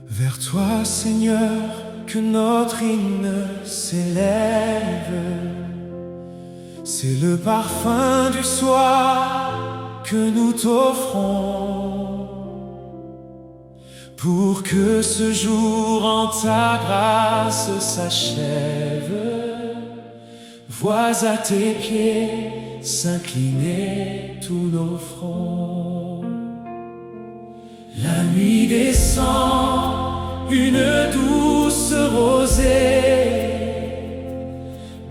Vers toi, Seigneur, que notre hymne s'élève. C'est le parfum du soir que nous t'offrons, pour que ce jour en ta grâce s'achève. Vois à tes pieds s'incliner tous nos fronts. La nuit descend, une douce rosée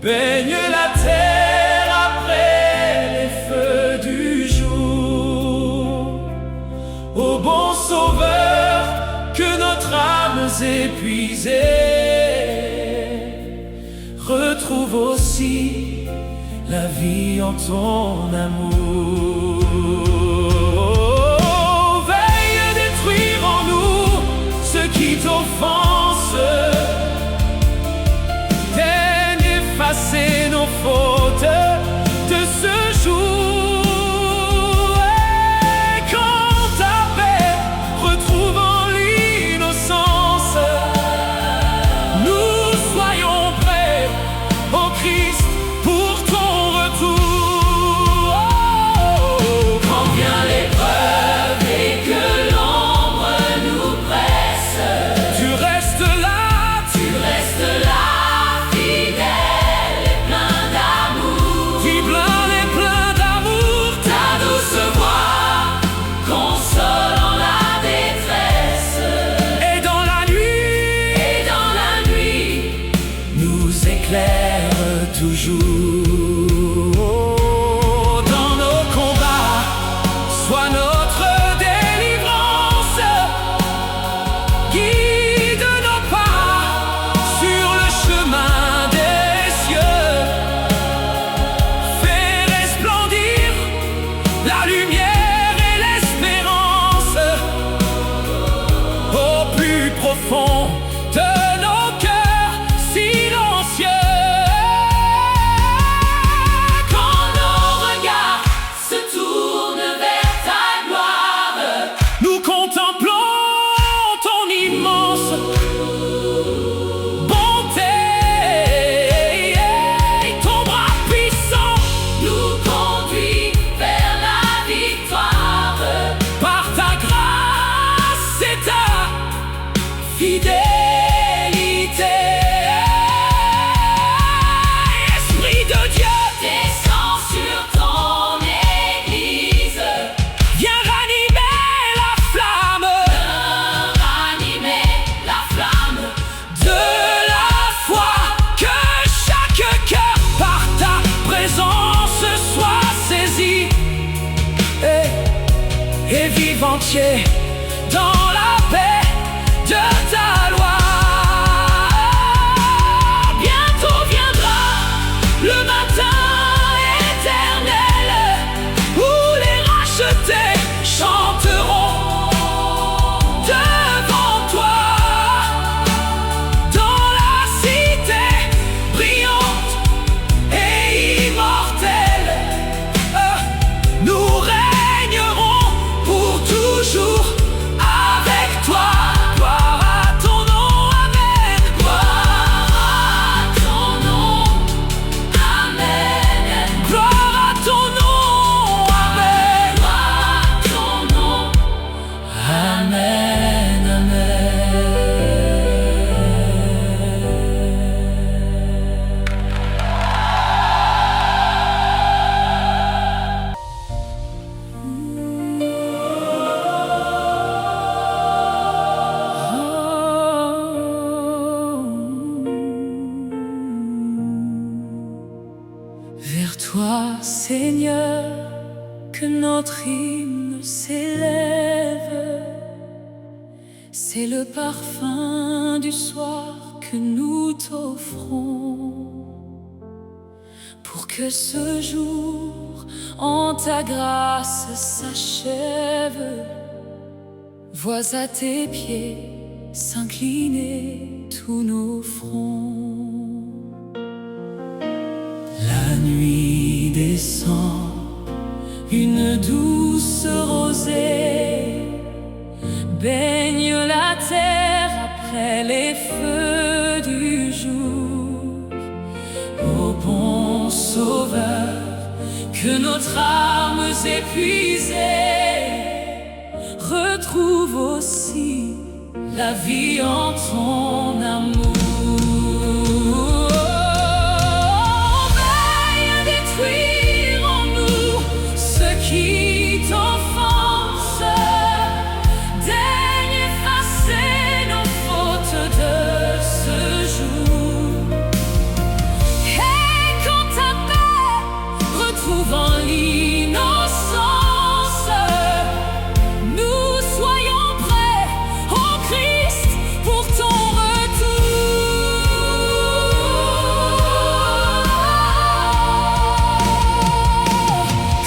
baigne la terre après les feux du jour. Ô bon Sauveur, que notre âme épuisée retrouve aussi la vie en ton amour. Veille détruire en nous ce qui t'offense, daigne effacer nos fautes de ce jour. Et quand ta paix retrouvant l'innocence, nous soyons prêts au Christ pour ton retour. Oh, quand vient l'épreuve et que l'ombre nous presse, tu restes là, fidèle et plein d'amour. Plein d'amour, ta douce voix consolant la détresse. Et dans la nuit, nous éclaire toujours. Dans nos combats, sois notre délivrance. Guide nos pas sur le chemin des cieux. Fais resplendir la lumière et l'espérance au plus profond de nos cœurs silencieux. Quand nos regards se tournent vers ta gloire, nous contemplons ton immense bonté. Et ton bras puissant nous conduit vers la victoire. Par ta grâce et ta fidélité. Esprit de Dieu, descends sur ton église. Viens ranimer la flamme. De la foi. Que chaque cœur par ta présence soit saisi et vive entier dans la paix de ta loi. Bientôt viendra le matin éternel où les rachetés chanteront devant toi. Dans la cité brillante et immortelle, nous régnerons pour toujours avec toi. Gloire à ton nom, amen. Gloire à ton nom, amen. Gloire à ton nom, amen. Gloire à ton nom, amen, amen. Vers toi, Seigneur, que notre hymne s'élève. C'est le parfum du soir que nous t'offrons, pour que ce jour en ta grâce s'achève. Vois à tes pieds s'incliner tous nos fronts. descend une douce rosée, baigne la terre après les feux du jour. Ô bon Sauveur, que notre âme épuisée retrouve aussi la vie en ton amour. Veille à détruire en nous ce qui t'offense, daigne effacer nos fautes de ce jour. Et quand ta paix retrouvant l'innocence, nous soyons prêts, ô Christ, pour ton retour.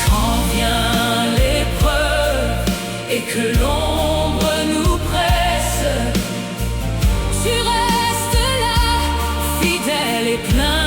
Quand vient l'épreuve et que l'ombre nous presse, tu restes là, fidèle et plein